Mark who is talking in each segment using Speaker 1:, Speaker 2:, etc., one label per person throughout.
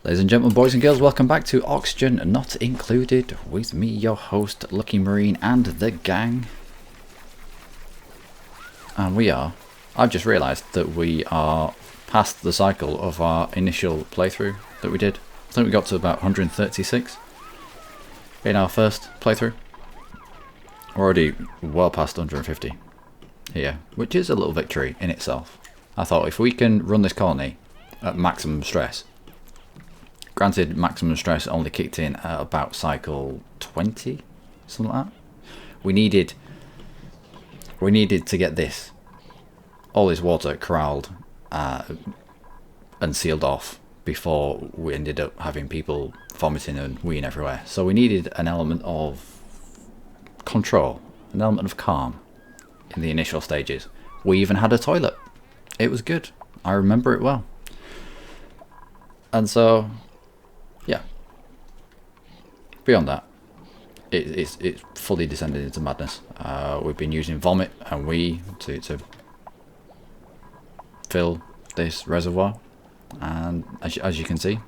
Speaker 1: Ladies and gentlemen, boys and girls, welcome back to Oxygen Not Included with me, your host, Luckymarine, and the gang. And I've just realised that we are past the cycle of our initial playthrough that we did. I think we got to about 136 in our first playthrough. We're already well past 150 here, which is a little victory in itself. I thought if we can run this colony at maximum stress, granted, maximum stress only kicked in at about cycle 20, something like that. We needed to get all this water corralled and sealed off before we ended up having people vomiting and weeing everywhere. So we needed an element of control, an element of calm in the initial stages. We even had a toilet. It was good. I remember it well. And so, yeah. Beyond that, it's fully descended into madness. We've been using vomit and wee to fill this reservoir, and as you can see,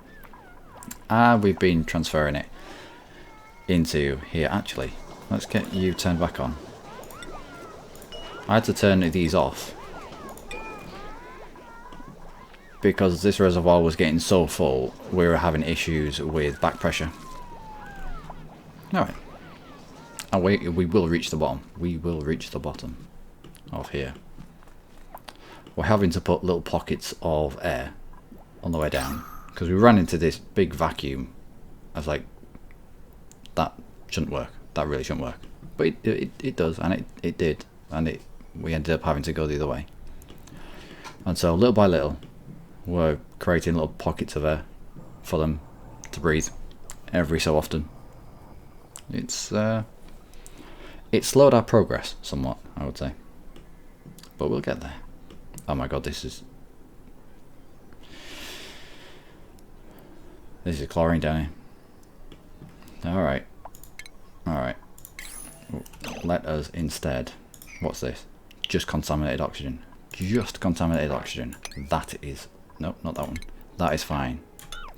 Speaker 1: we've been transferring it into here. Actually, let's get you turned back on. I had to turn these off because this reservoir was getting so full, we were having issues with back pressure. Alright. And we will reach the bottom. We will reach the bottom of here. We're having to put little pockets of air on the way down because we ran into this big vacuum. I was like, that shouldn't work. That really shouldn't work. But it does, and it did. And we ended up having to go the other way. And so little by little, we're creating little pockets of air for them to breathe every so often. It slowed our progress somewhat, I would say, but we'll get there. Oh my god, this is chlorine down here. Alright, let us instead, what's this? Just contaminated oxygen. That is, nope, not that one. That is fine.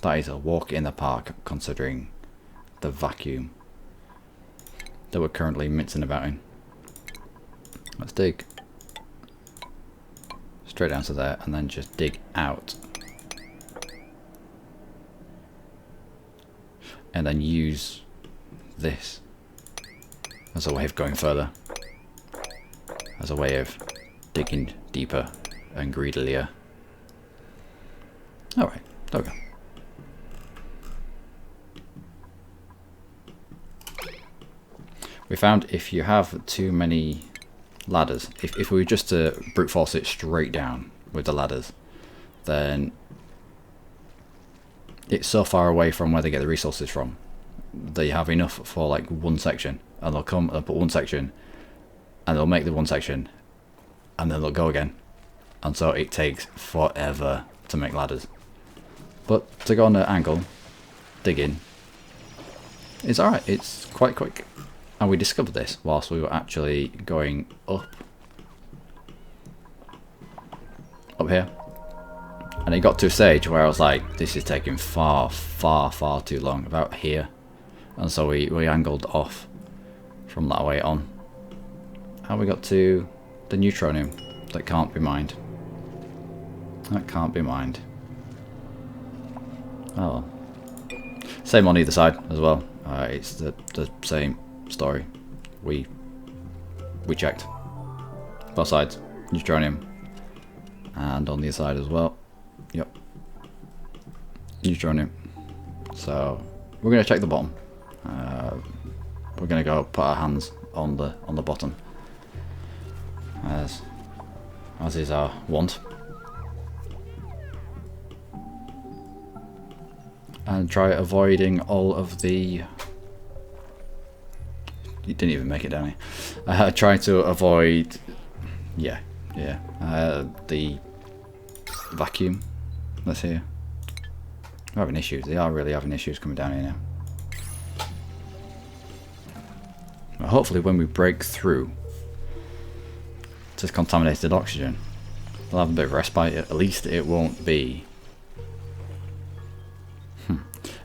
Speaker 1: That is a walk in the park considering the vacuum that we're currently mincing about in. Let's dig straight down to there and then just dig out. And then use this as a way of going further. As a way of digging deeper and greedilier. Alright, there we go. We found if you have too many ladders, if we were just to brute force it straight down with the ladders, then it's so far away from where they get the resources from. They have enough for like one section, and they'll come and put one section, and they'll make the one section, and then they'll go again. And so it takes forever to make ladders. But to go on an angle, dig in, it's alright, it's quite quick. And we discovered this whilst we were actually going up here. And it got to a stage where I was like, this is taking far too long, about here. And so we angled off from that way on. And we got to the neutronium that can't be mined. That can't be mined. Oh well. Same on either side as well. It's the same story. We checked both sides, neutronium, and on the other side as well. Yep, neutronium. So we're gonna check the bottom. We're gonna go put our hands on the bottom, as is our wont, and try avoiding all of the. You didn't even make it down here. Try to avoid, the vacuum that's here. We're having issues. They are really having issues coming down here now. Well, hopefully when we break through to contaminated oxygen, we'll have a bit of respite. At least it won't be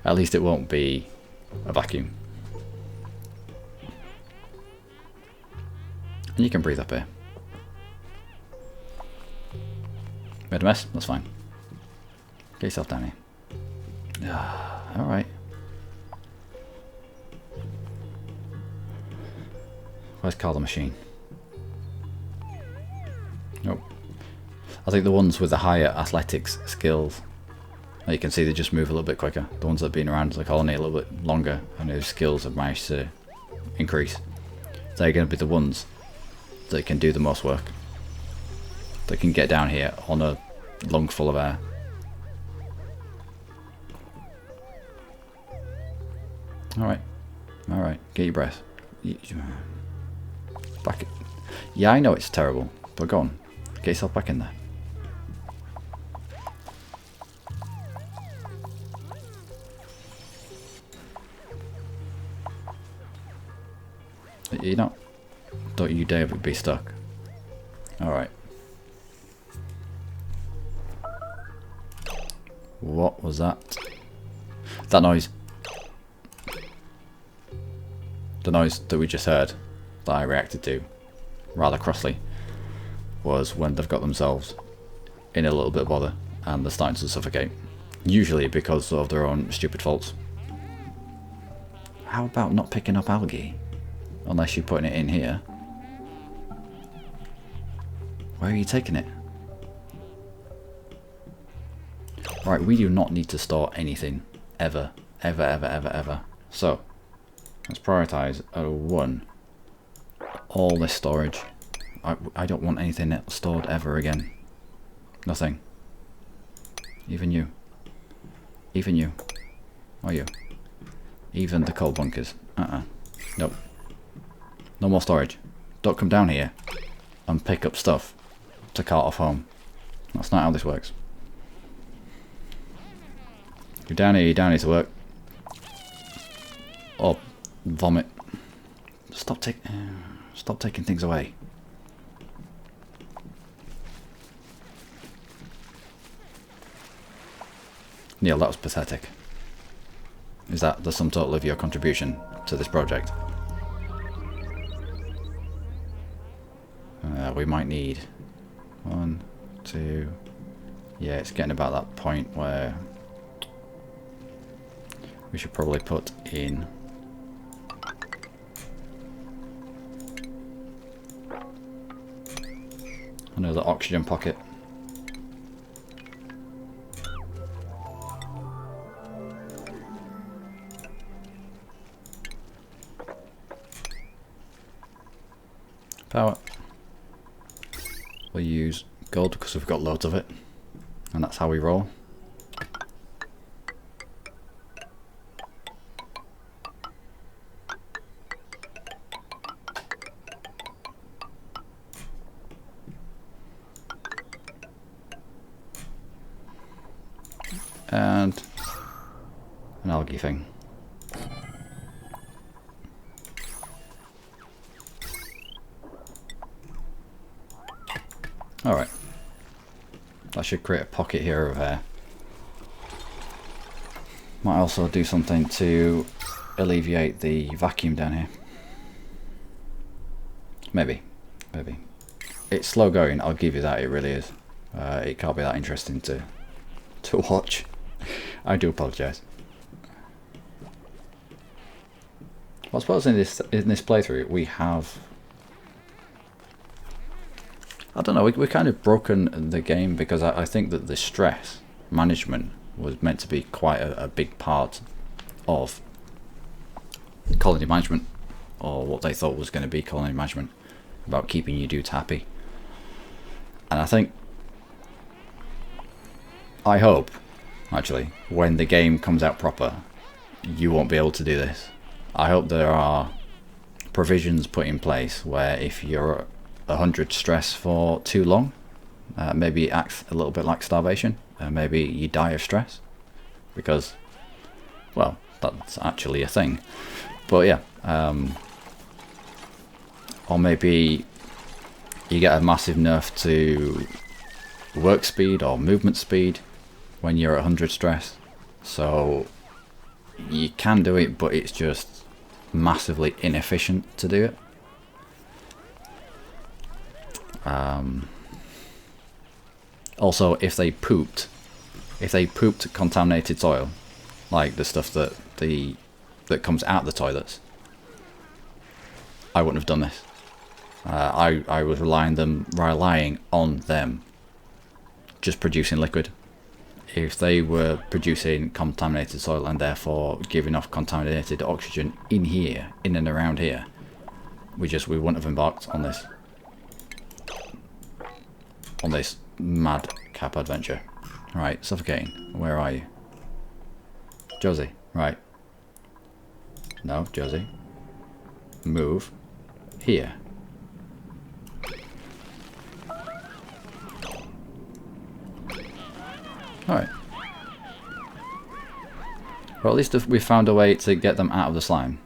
Speaker 1: At least it won't be a vacuum. And you can breathe up here. Made a mess? That's fine. Get yourself down here. Alright. Where's Carl the Machine? Nope. I think the ones with the higher athletics skills, you can see they just move a little bit quicker. The ones that have been around the colony a little bit longer and whose skills have managed to increase, they're going to be the ones that can do the most work. That can get down here on a lung full of air. Alright. Alright. Get your breath. Back it. Yeah, I know it's terrible, but go on. Get yourself back in there. You don't you dare be stuck. Alright. What was that? That noise. The noise that we just heard, that I reacted to rather crossly, was when they've got themselves in a little bit of bother and they're starting to suffocate. Usually because of their own stupid faults. How about not picking up algae? Unless you're putting it in here. Where are you taking it? Right, we do not need to store anything. Ever. Ever, ever, ever, ever. So, let's prioritise 1. All this storage. I don't want anything stored ever again. Nothing. Even you. Even you. Or you. Even the coal bunkers. Nope. No more storage. Don't come down here and pick up stuff to cart off home. That's not how this works. You're down here to work. Or vomit. Stop taking things away. Neil, that was pathetic. Is that the sum total of your contribution to this project? We might need 1, 2. Yeah, it's getting about that point where we should probably put in another oxygen pocket. Power. We'll use gold because we've got loads of it, and that's how we roll. And an algae thing. Alright. That should create a pocket here of air. Might also do something to alleviate the vacuum down here. Maybe. Maybe. It's slow going, I'll give you that, it really is. It can't be that interesting to watch. I do apologise. Well, I suppose in this playthrough we have, I don't know, we kind of broken the game because I think that the stress management was meant to be quite a big part of colony management, or what they thought was going to be colony management, about keeping your dudes happy. And I hope, actually, when the game comes out proper, you won't be able to do this. I hope there are provisions put in place where if you're 100 stress for too long, maybe it acts a little bit like starvation, maybe you die of stress, because, well, that's actually a thing. But yeah, or maybe you get a massive nerf to work speed or movement speed when you're at 100 stress, So you can do it, but it's just massively inefficient to do it. Also, if they pooped contaminated soil, like the stuff that comes out the toilets, I wouldn't have done this. I was relying on them just producing liquid. If they were producing contaminated soil and therefore giving off contaminated oxygen in here, in and around here, we wouldn't have embarked on this madcap adventure. Right, suffocating. Where are you? Josie, right. No, Josie. Move. Here. Alright. Well, at least we found a way to get them out of the slime.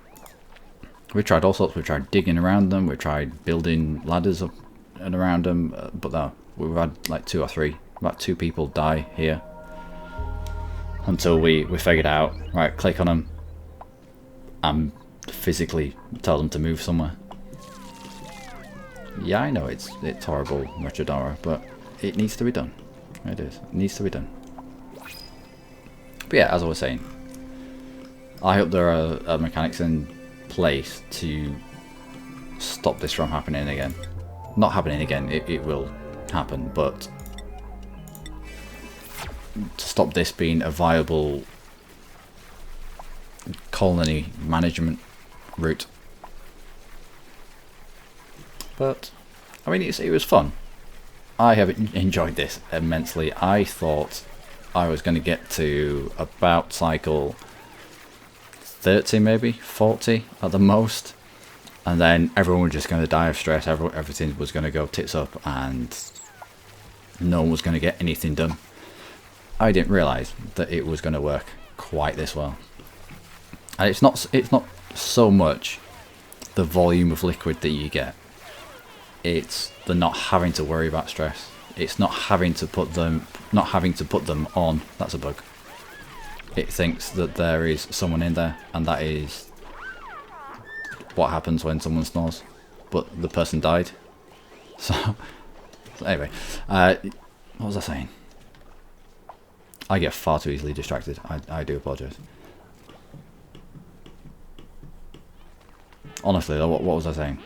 Speaker 1: We tried all sorts. We tried digging around them. We tried building ladders up and around them. But no, we've had like 2 or 3. About 2 people die here. Until we figured out, right, click on them and physically tell them to move somewhere. Yeah, I know it's horrible, Retrodora, but it needs to be done. It is. It needs to be done. But yeah, as I was saying, I hope there are mechanics in place to stop this from happening again. Not happening again, it will happen, but to stop this being a viable colony management route. But I mean, it was fun. I have enjoyed this immensely. I thought I was going to get to about cycle 30, maybe 40 at the most, and then everyone was just going to die of stress. Everything was going to go tits up and no one was going to get anything done. I didn't realise that it was going to work quite this well. And it's not so much the volume of liquid that you get. It's the not having to worry about stress. It's not having to put them on. That's a bug. It thinks that there is someone in there, and that is what happens when someone snores. But the person died. So anyway, what was I saying? I get far too easily distracted. I do apologise. Honestly, what was I saying?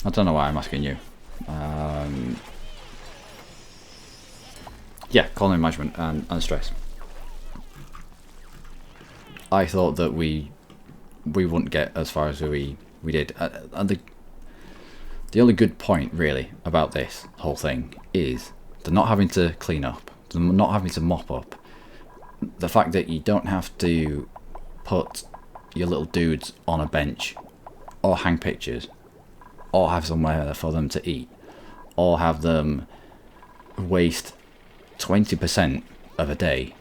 Speaker 1: I don't know why I'm asking you. Yeah, colony management and stress. I thought that we wouldn't get as far as we did. And the only good point, really, about this whole thing is the not having to clean up, the not having to mop up, the fact that you don't have to put your little dudes on a bench or hang pictures or have somewhere for them to eat or have them waste 20% of a day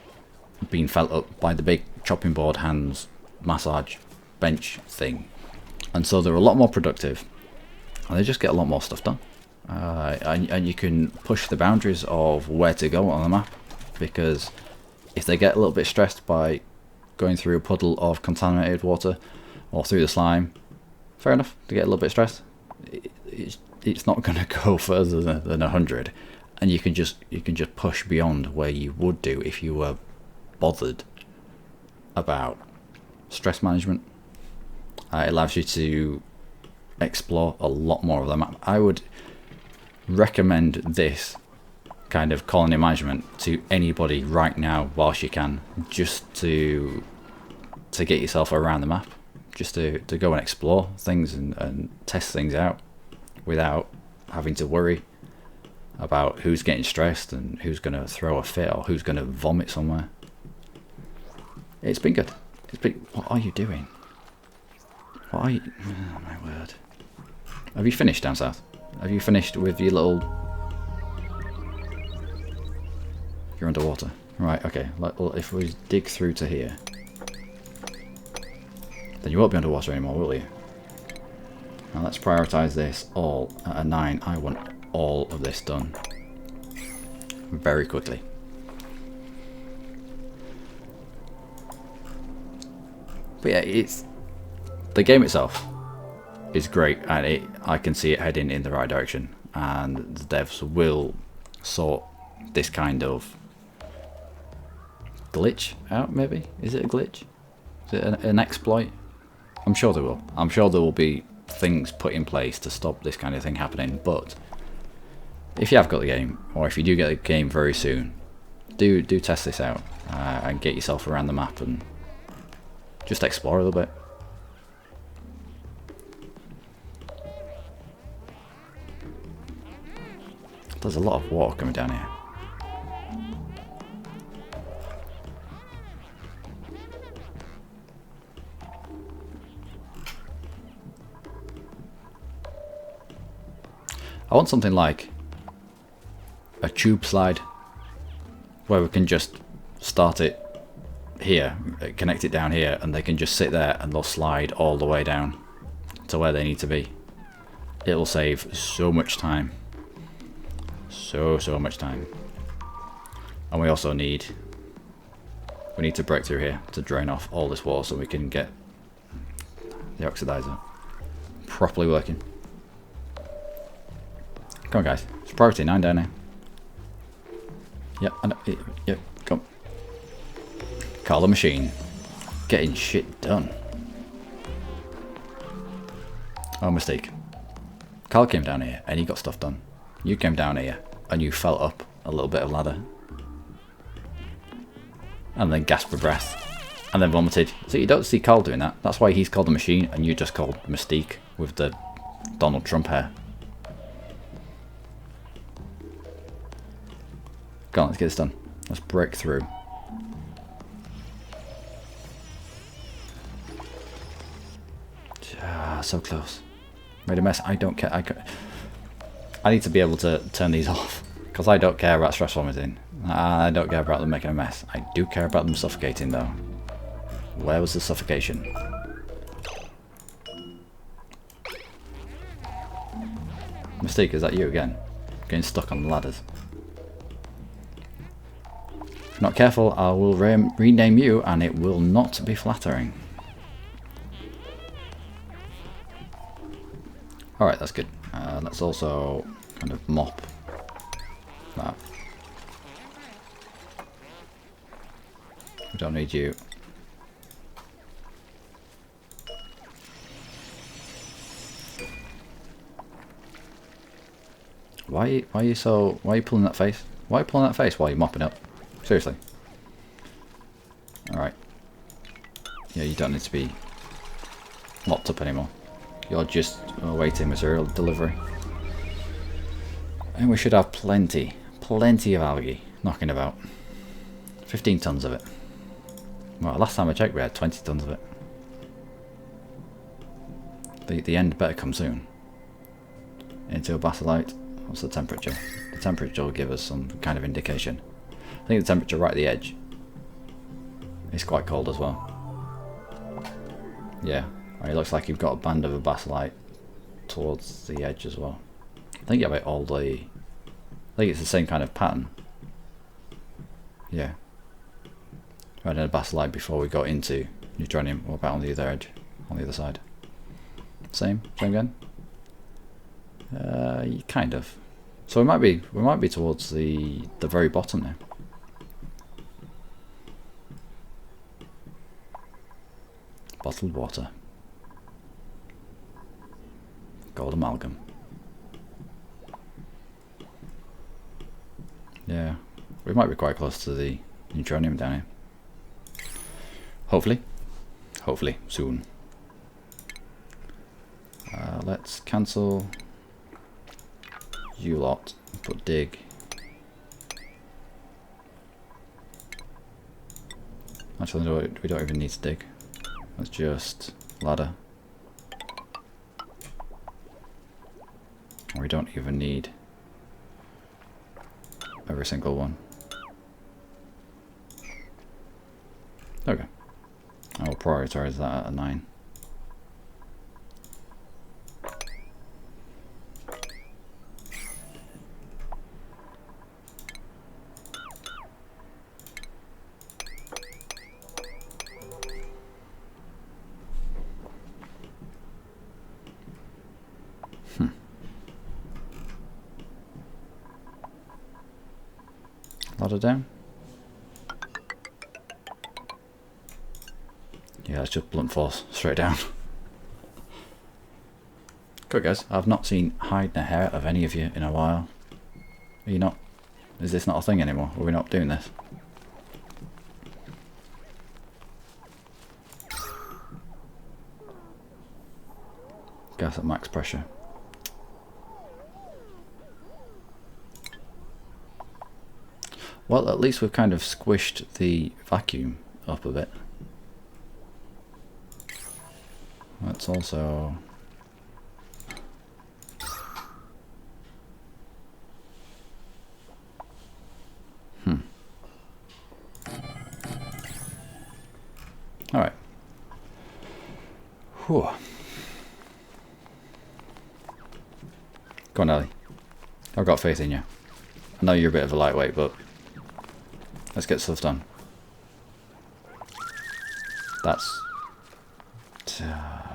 Speaker 1: being felt up by the big chopping board hands massage bench thing. And so they're a lot more productive and they just get a lot more stuff done. And you can push the boundaries of where to go on the map, because if they get a little bit stressed by going through a puddle of contaminated water or through the slime, fair enough, to get a little bit stressed. It's not going to go further than 100, and you can just push beyond where you would do if you were bothered about stress management. It allows you to explore a lot more of the map. I would recommend this kind of colony management to anybody right now whilst you can, just to get yourself around the map, just to go and explore things and test things out without having to worry about who's getting stressed and who's going to throw a fit or who's going to vomit somewhere. It's been good. What are you doing? What are you... Oh, my word. Have you finished down south? Have you finished with your little... You're underwater. Right, okay. Well, if we dig through to here, then you won't be underwater anymore, will you? Now let's prioritise this all at a 9. I want all of this done very quickly. But yeah, it's the game itself is great, and I can see it heading in the right direction, and the devs will sort this kind of glitch out. Maybe, is it a glitch? Is it an exploit? I'm sure they will. I'm sure there will be things put in place to stop this kind of thing happening. But if you have got the game, or if you do get the game very soon, do test this out and get yourself around the map and just explore a little bit. There's a lot of water coming down here. I want something like a tube slide where we can just start it here, connect it down here, and they can just sit there and they'll slide all the way down to where they need to be. It'll save so much time. So much time. And we also need to break through here to drain off all this water so we can get the oxidizer properly working. Come on guys, it's priority 9 down here. Yep, I know, yep, come. Call the machine. Getting shit done. Oh, mistake. Carl came down here and he got stuff done. You came down here and you fell up a little bit of ladder. And then gasped for breath. And then vomited. So you don't see Carl doing that. That's why he's called the machine and you just called Mystique with the Donald Trump hair. Come on, let's get this done. Let's break through. Ah, so close. Made a mess. I don't care. I need to be able to turn these off. Because I don't care about stress vomiting. I don't care about them making a mess. I do care about them suffocating though. Where was the suffocation? Mystique, is that you again? Getting stuck on the ladders. If not careful, I will rename you and it will not be flattering. Alright, that's good. Let's also kind of mop that. We don't need you. Why are you pulling that face? Why are you pulling that face while you're mopping up? Seriously. Alright. Yeah, you don't need to be locked up anymore. You're just awaiting material delivery. And we should have plenty of algae knocking about. 15 tons of it. Well, last time I checked we had 20 tons of it. The end better come soon. Into a basalite. What's the temperature? The temperature will give us some kind of indication. I think the temperature right at the edge is quite cold as well. Yeah, it looks like you've got a band of a basalite towards the edge as well. I think you have it all the... I think it's the same kind of pattern. Yeah. We had a basalite before we got into neutronium. What about on the other edge? On the other side? Same again? Kind of. So we might be towards the very bottom there. Bottled water. Gold amalgam. Yeah, we might be quite close to the neutronium down here. Hopefully soon. Let's cancel you lot. Put dig. Actually, no, we don't even need to dig. Let's just ladder. We don't even need every single one. Okay. I will prioritize that at a 9. ladder down. Yeah, it's just blunt force straight down. Good guys, I've not seen hide nor hair of any of you in a while. Are you not? Is this not a thing anymore? Are we not doing this? Gas at max pressure. Well, at least we've kind of squished the vacuum up a bit. Let's also... Alright. Whew. Go on, Ellie. I've got faith in you. I know you're a bit of a lightweight, but let's get stuff done. That's... I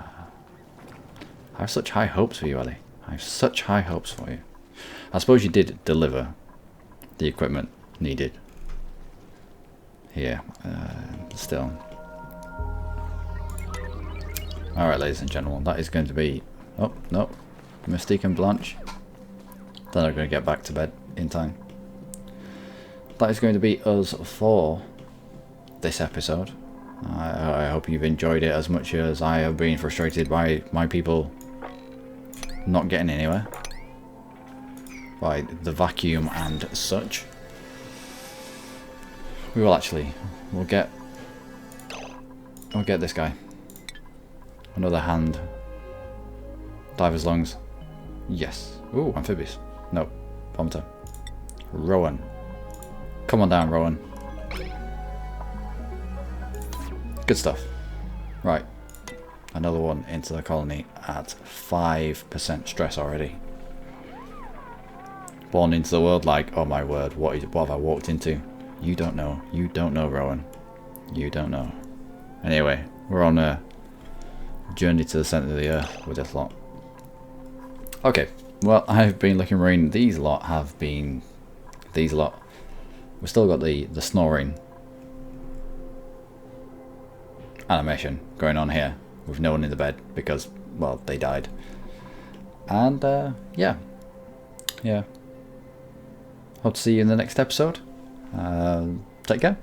Speaker 1: have such high hopes for you, Ellie. I have such high hopes for you. I suppose you did deliver the equipment needed here. Still. Alright, ladies and gentlemen, that is going to be... Oh, no. Mystique and Blanche. They're not going to get back to bed in time. That is going to be us for this episode. I hope you've enjoyed it as much as I have been frustrated by my people not getting anywhere. By the vacuum and such. We will actually... We'll get this guy. Another hand. Diver's lungs. Yes. Ooh, amphibious. No. Pomato. Rowan. Come on down, Rowan. Good stuff. Right. Another one into the colony at 5% stress already. Born into the world like, oh my word, what have I walked into? You don't know. You don't know, Rowan. You don't know. Anyway, we're on a journey to the centre of the earth with this lot. Okay, well, I've been Luckymarine. These lot have been... These lot. We've still got the snoring animation going on here with no one in the bed because, well, they died. And, yeah. Hope to see you in the next episode. Take care.